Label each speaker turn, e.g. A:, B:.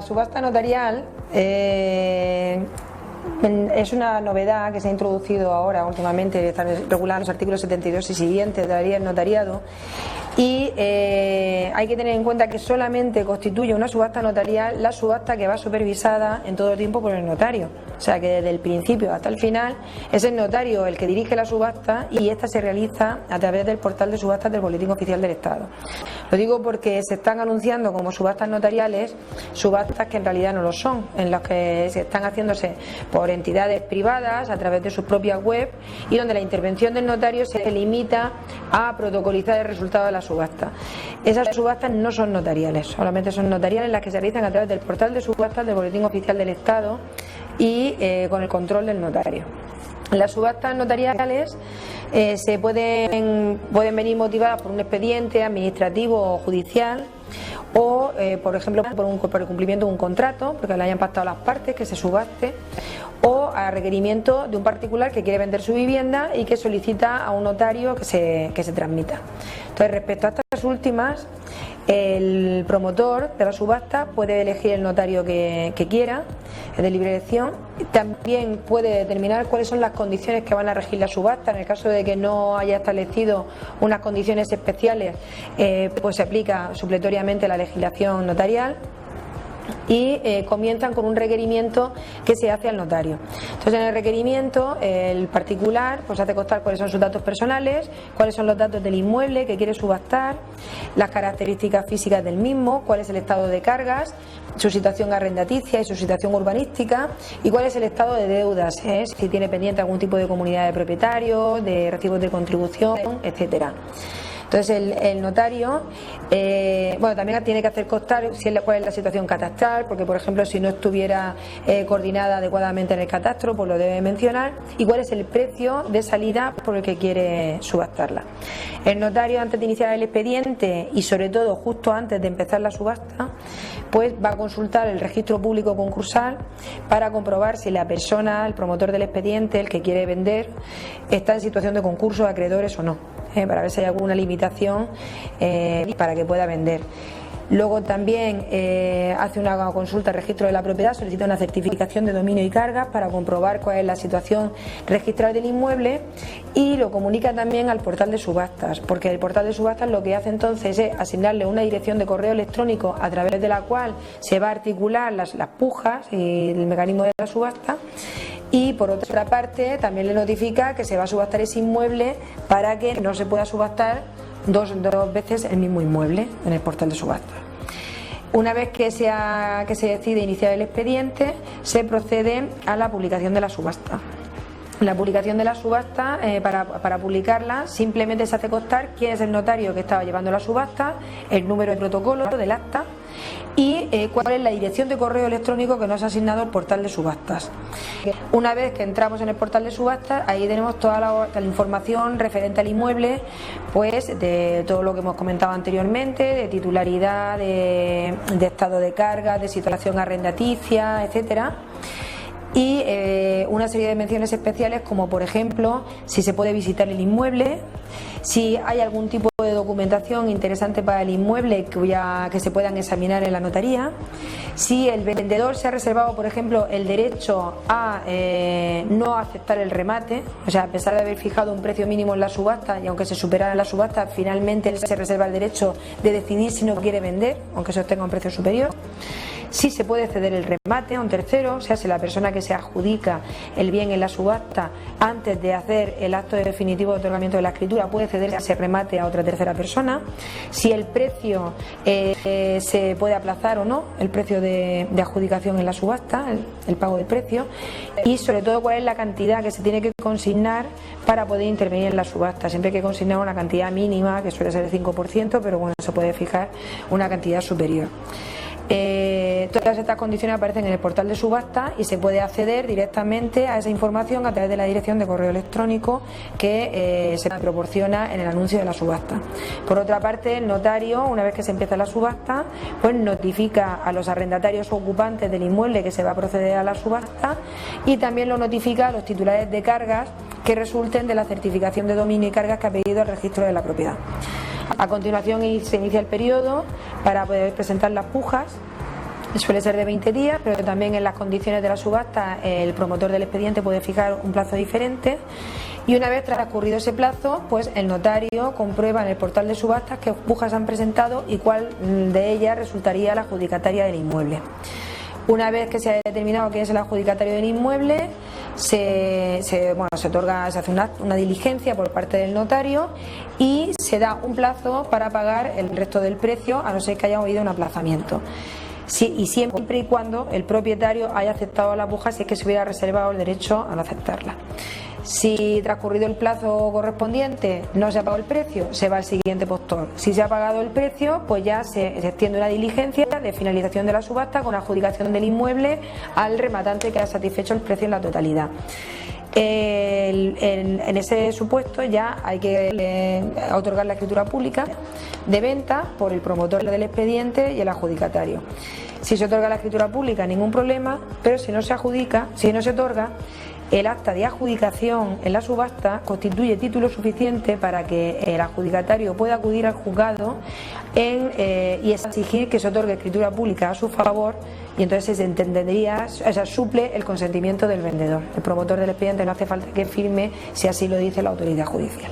A: La subasta notarial es una novedad que se ha introducido ahora últimamente, están regulados los artículos 72 y siguientes de la ley del notariado, y hay que tener en cuenta que solamente constituye una subasta notarial la subasta que va supervisada en todo tiempo por el notario. O sea que desde el principio hasta el final es el notario el que dirige la subasta y esta se realiza a través del portal de subastas del Boletín Oficial del Estado. Lo digo porque se están anunciando como subastas notariales subastas que en realidad no lo son, en las que se están haciéndose por entidades privadas a través de sus propias web y donde la intervención del notario se limita a protocolizar el resultado de la subasta. Esas subastas no son notariales, solamente son notariales las que se realizan a través del portal de subastas del Boletín Oficial del Estado y con el control del notario. Las subastas notariales se pueden venir motivadas por un expediente administrativo o judicial o, por ejemplo, por el cumplimiento de un contrato, porque le hayan pactado las partes que se subaste, o a requerimiento de un particular que quiere vender su vivienda y que solicita a un notario que se transmita. Entonces, respecto a estas últimas, el promotor de la subasta puede elegir el notario que quiera, es de libre elección. También puede determinar cuáles son las condiciones que van a regir la subasta. En el caso de que no haya establecido unas condiciones especiales, pues se aplica supletoriamente la legislación notarial. Y comienzan con un requerimiento que se hace al notario. Entonces, en el requerimiento, el particular pues hace constar cuáles son sus datos personales, cuáles son los datos del inmueble que quiere subastar, las características físicas del mismo, cuál es el estado de cargas, su situación arrendaticia y su situación urbanística, y cuál es el estado de deudas, si tiene pendiente algún tipo de comunidad de propietarios, de recibos de contribución, etcétera. Entonces el notario también tiene que hacer constar cuál es la situación catastral, porque por ejemplo si no estuviera coordinada adecuadamente en el catastro, pues lo debe mencionar, y cuál es el precio de salida por el que quiere subastarla. El notario, antes de iniciar el expediente y sobre todo justo antes de empezar la subasta, pues va a consultar el registro público concursal para comprobar si la persona, el promotor del expediente, el que quiere vender, está en situación de concurso de acreedores o no, para ver si hay alguna limitación para que pueda vender. Luego también hace una consulta al registro de la propiedad, solicita una certificación de dominio y cargas para comprobar cuál es la situación registral del inmueble y lo comunica también al portal de subastas, porque el portal de subastas lo que hace entonces es asignarle una dirección de correo electrónico a través de la cual se va a articular las pujas y el mecanismo de la subasta. Y por otra parte también le notifica que se va a subastar ese inmueble para que no se pueda subastar dos veces el mismo inmueble en el portal de subastas. Una vez que se decide iniciar el expediente, se procede a la publicación de la subasta. La publicación de la subasta, para publicarla, simplemente se hace constar quién es el notario que estaba llevando la subasta, el número de protocolo del acta y cuál es la dirección de correo electrónico que nos ha asignado el portal de subastas. Una vez que entramos en el portal de subastas, ahí tenemos toda la información referente al inmueble, pues de todo lo que hemos comentado anteriormente, de titularidad, de estado de carga, de situación arrendaticia, etcétera. Y una serie de menciones especiales, como por ejemplo si se puede visitar el inmueble, si hay algún tipo de documentación interesante para el inmueble que se puedan examinar en la notaría, si el vendedor se ha reservado, por ejemplo, el derecho a no aceptar el remate, o sea, a pesar de haber fijado un precio mínimo en la subasta y aunque se superara la subasta, finalmente él se reserva el derecho de decidir si no quiere vender, aunque se obtenga un precio superior. Si se puede ceder el remate a un tercero, o sea, si la persona que se adjudica el bien en la subasta, antes de hacer el acto definitivo de otorgamiento de la escritura, puede ceder ese remate a otra tercera persona. Si el precio se puede aplazar o no, el precio de adjudicación en la subasta, el pago del precio. Y sobre todo cuál es la cantidad que se tiene que consignar para poder intervenir en la subasta. Siempre hay que consignar una cantidad mínima, que suele ser el 5%, pero bueno, se puede fijar una cantidad superior. Todas estas condiciones aparecen en el portal de subasta y se puede acceder directamente a esa información a través de la dirección de correo electrónico que se proporciona en el anuncio de la subasta. Por otra parte, el notario, una vez que se empieza la subasta, pues notifica a los arrendatarios o ocupantes del inmueble que se va a proceder a la subasta y también lo notifica a los titulares de cargas que resulten de la certificación de dominio y cargas que ha pedido el registro de la propiedad. A continuación se inicia el periodo para poder presentar las pujas Suele ser de 20 días, pero también en las condiciones de la subasta el promotor del expediente puede fijar un plazo diferente. Y una vez transcurrido ese plazo, pues el notario comprueba en el portal de subastas qué pujas han presentado y cuál de ellas resultaría la adjudicataria del inmueble. Una vez que se ha determinado quién es el adjudicatario del inmueble, se hace una diligencia por parte del notario y se da un plazo para pagar el resto del precio, a no ser que haya habido un aplazamiento. Sí, y siempre y cuando el propietario haya aceptado la puja, si es que se hubiera reservado el derecho a no aceptarla. Si transcurrido el plazo correspondiente no se ha pagado el precio, se va al siguiente postor. Si se ha pagado el precio, pues ya se extiende una diligencia de finalización de la subasta con adjudicación del inmueble al rematante que ha satisfecho el precio en la totalidad. En ese supuesto ya hay que otorgar la escritura pública de venta por el promotor del expediente y el adjudicatario. Si se otorga la escritura pública, ningún problema, pero si no se adjudica, si no se otorga, el acta de adjudicación en la subasta constituye título suficiente para que el adjudicatario pueda acudir al juzgado y exigir que se otorgue escritura pública a su favor, y entonces se entendería, suple el consentimiento del vendedor. El promotor del expediente no hace falta que firme si así lo dice la autoridad judicial.